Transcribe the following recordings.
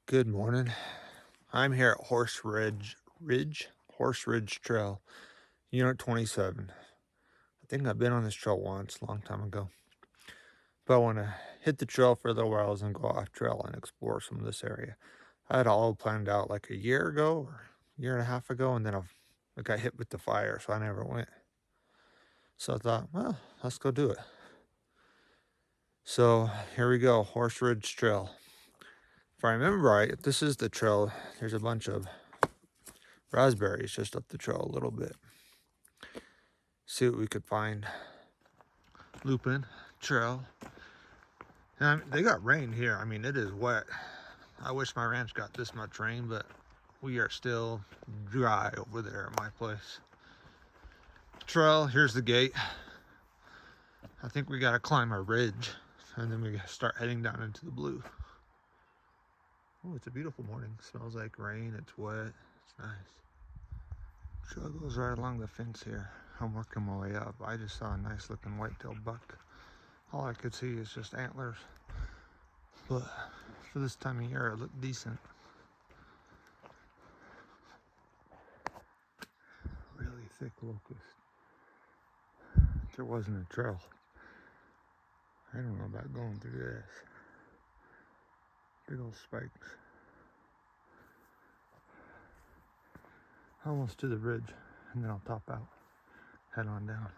Good morning. I'm here at Horse Ridge Trail, Unit 27. I think I've been on this trail once, a long time ago. But I want to hit the trail for a little while and go off trail and explore some of this area. I had all planned out like a year ago or a year and a half ago, and then I got hit with the fire, so I never went. So I thought, well, let's go do it. So here we go, Horse Ridge Trail. If I remember right, if this is the trail, there's a bunch of raspberries just up the trail a little bit. See what we could find. Looping trail. And they got rain here. I mean, it is wet. I wish my ranch got this much rain, but we are still dry over there at my place. Trail, here's the gate. I think we gotta climb a ridge and then we start heading down into the blue. Oh, it's a beautiful morning. Smells like rain, it's wet, it's nice. Trail goes right along the fence here. I'm working my way up. I just saw a nice looking white-tailed buck. All I could see is just antlers. But for this time of year, it looked decent. Really thick locust. There wasn't a trail. I don't know about going through this. Big old spikes. Almost to the ridge, and then I'll top out. Head on down.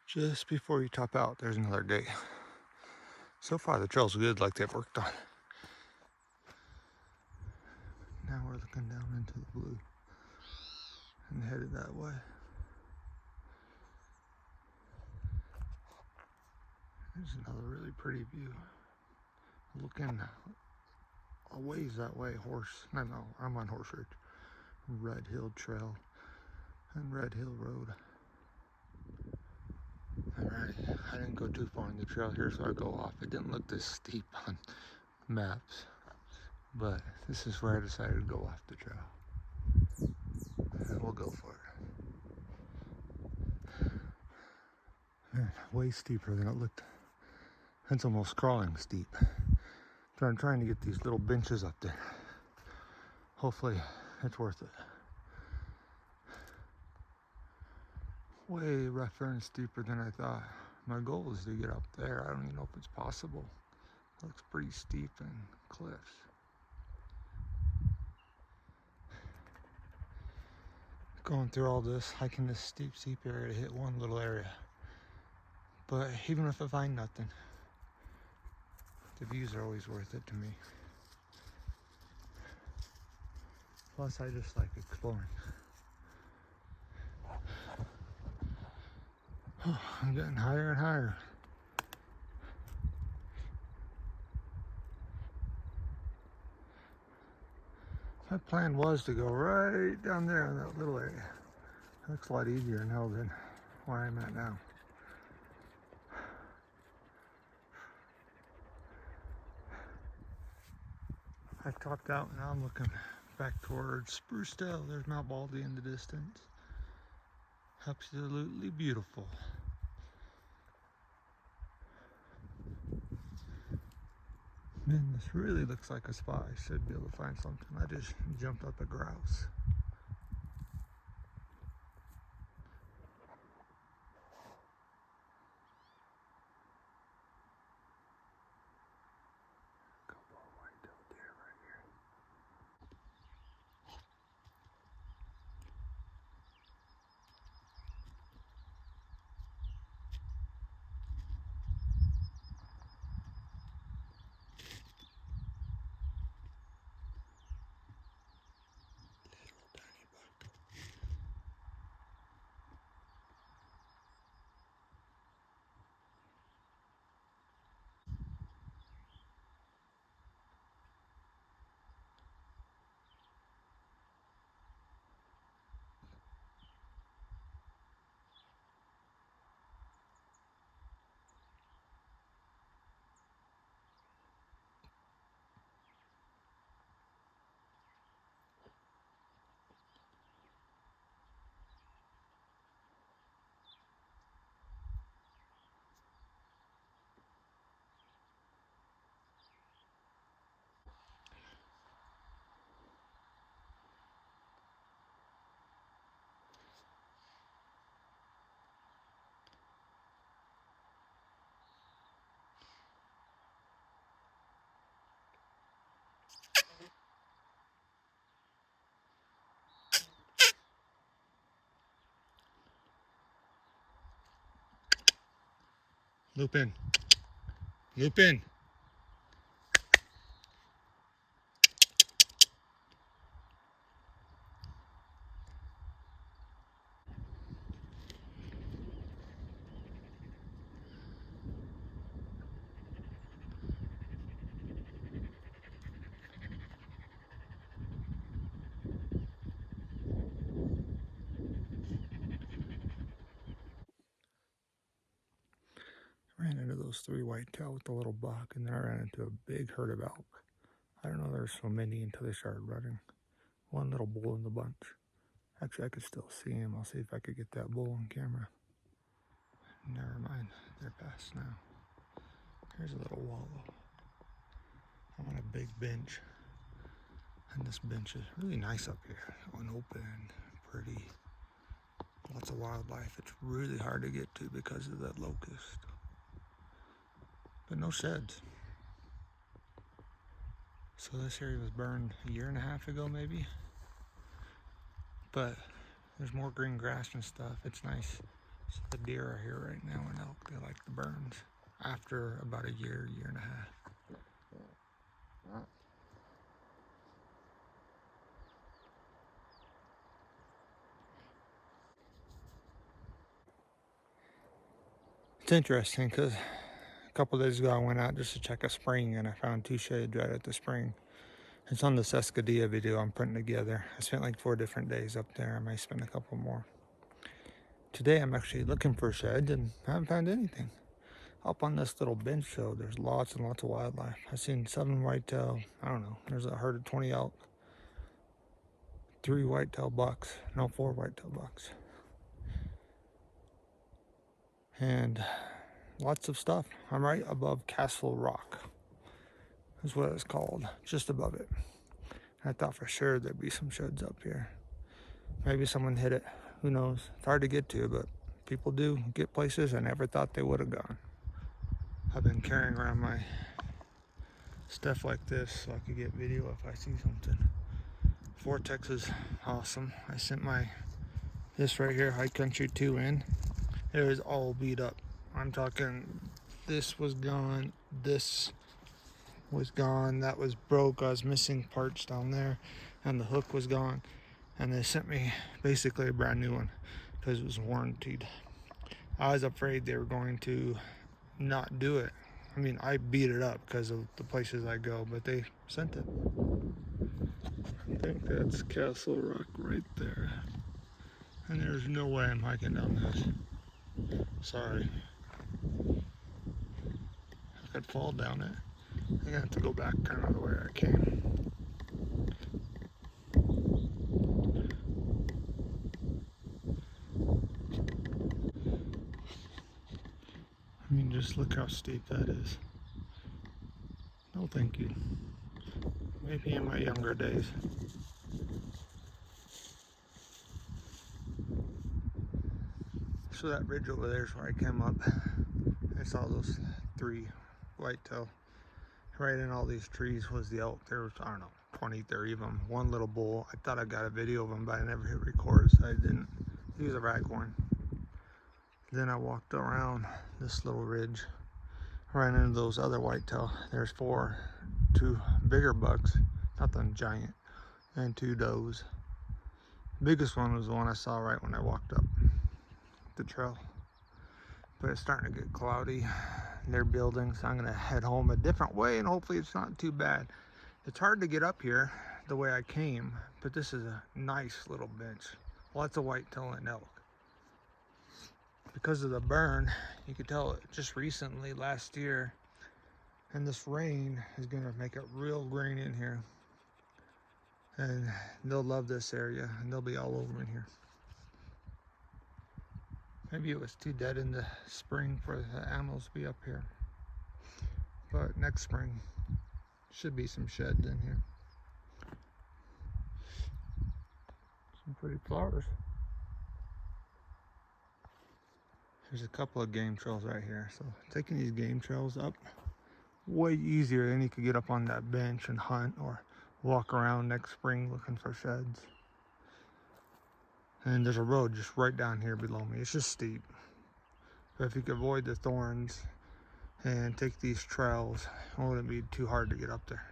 Just before you top out, there's another gate. So far the trail's good, like they've worked on. Now we're looking down into the blue and headed that way. There's another really pretty view. Looking a ways that way, no, I'm on Horse Ridge. Red Hill Trail and Red Hill Road. Alright, I didn't go too far in the trail here, so I go off. It didn't look this steep on maps, but this is where I decided to go off the trail. And we'll go for it. Man, way steeper than it looked. It's almost crawling steep. So I'm trying to get these little benches up there. Hopefully it's worth it. Way rougher and steeper than I thought. My goal is to get up there. I don't even know if it's possible. It looks pretty steep and cliffs. Going through all this, hiking this steep area to hit one little area. But even if I find nothing, the views are always worth it to me. Plus, I just like exploring. Oh, I'm getting higher and higher. My plan was to go right down there in that little area. It looks a lot easier now than where I'm at now. I've topped out, now I'm looking back towards Sprucedale. There's Mount Baldy in the distance. Absolutely beautiful. Man, this really looks like a spot. I should be able to find something. I just jumped up a grouse. Couple of white-tailed deer right here. Loop in. Loop in. Ran into those 3 whitetail with the little buck, and then I ran into a big herd of elk. I don't know there were so many until they started running. One little bull in the bunch. Actually, I could still see him. I'll see if I could get that bull on camera. Never mind, they're past now. Here's a little wallow. I'm on a big bench, and this bench is really nice up here. Open, pretty, lots of wildlife. It's really hard to get to because of that locust, but no sheds. So this area was burned a year and a half ago, maybe, but there's more green grass and stuff. It's nice. So the deer are here right now, and elk, they like the burns after about a year, year and a half. It's interesting because a couple days ago I went out just to check a spring, and I found 2 sheds right at the spring. It's on this Escadilla video I'm putting together. I spent like 4 different days up there. I might spend a couple more. Today I'm actually looking for sheds and I haven't found anything. Up on this little bench though, there's lots and lots of wildlife. I've seen 7 whitetail, I don't know, there's a herd of 20 elk, 4 whitetail bucks, and lots of stuff. I'm right above Castle Rock, is what it's called, just above it. I thought for sure there'd be some sheds up here. Maybe someone hit it, who knows? It's hard to get to, but people do get places I never thought they would have gone. I've been carrying around my stuff like this so I could get video if I see something. Vortex is awesome. I sent this right here, High Country 2 in. It was all beat up. I'm talking, this was gone, this was gone, that was broke, I was missing parts down there, and the hook was gone. And they sent me basically a brand new one because it was warranted. I was afraid they were going to not do it. I mean, I beat it up because of the places I go, but they sent it. I think that's Castle Rock right there. And there's no way I'm hiking down this. Sorry. I could fall down it. I'm gonna have to go back kind of the way I came. I mean, just look how steep that is. No thank you. Maybe in my younger days. So that ridge over there is where I came up. I saw those 3 whitetail. Right in all these trees was the elk. There was, I don't know, 20, 30 of them. One little bull. I thought I got a video of him, but I never hit record, so I didn't. He was a raghorn. Then I walked around this little ridge, ran into those other whitetail. There's 4, 2 bigger bucks, nothing giant, and 2 does. The biggest one was the one I saw right when I walked up the trail. But it's starting to get cloudy. They're building, so I'm gonna head home a different way, and hopefully it's not too bad. It's hard to get up here the way I came, but this is a nice little bench. Lots of whitetail and elk. Because of the burn, you could tell just recently, last year, and this rain is gonna make it real green in here. And they'll love this area, and they'll be all over in here. Maybe it was too dead in the spring for the animals to be up here. But next spring, should be some sheds in here. Some pretty flowers. There's a couple of game trails right here. So taking these game trails up, way easier than you could get up on that bench and hunt or walk around next spring looking for sheds. And there's a road just right down here below me. It's just steep. But if you could avoid the thorns, and take these trails. It wouldn't be too hard to get up there.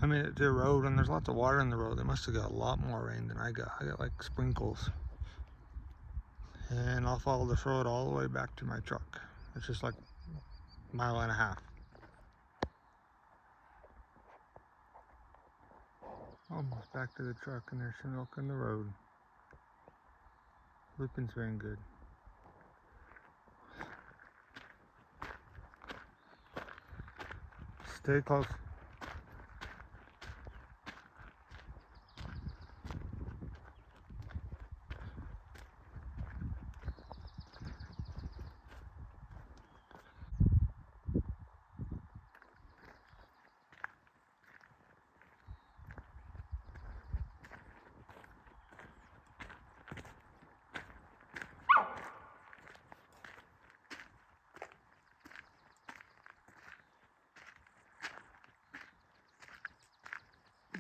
I made it to the road, and there's lots of water in the road. They must have got a lot more rain than I got. I got like sprinkles. And I'll follow this road all the way back to my truck. It's just like a mile and a half. Almost back to the truck, and there's some milk in the road. Looping's been good. Stay close.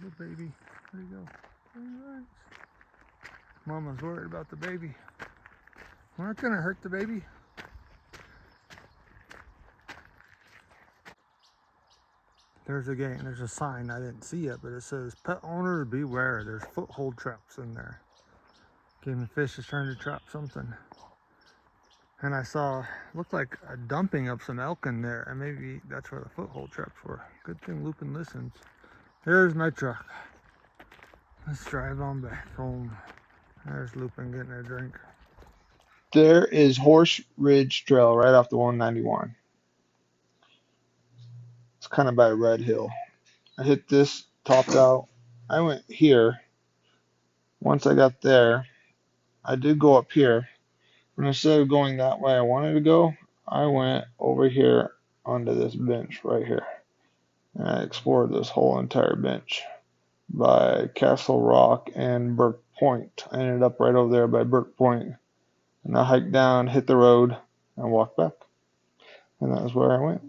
Little baby, where'd he go? Alright. Mama's worried about the baby. We're not gonna hurt the baby. There's a gate, and there's a sign I didn't see yet, but it says, "Pet owners beware, there's foothold traps in there." Game and Fish is trying to trap something. And I saw, looked like a dumping of some elk in there, and maybe that's where the foothold traps were. Good thing Lupin listens. There's my truck. Let's drive on back home. There's Lupin getting a drink. There is Horse Ridge Trail right off the 191. It's kind of by a red hill. I hit this, topped out. I went here. Once I got there, I did go up here. But instead of going that way I wanted to go, I went over here onto this bench right here. And I explored this whole entire bench by Castle Rock and Burke Point. I ended up right over there by Burke Point. And I hiked down, hit the road, and walked back. And that was where I went.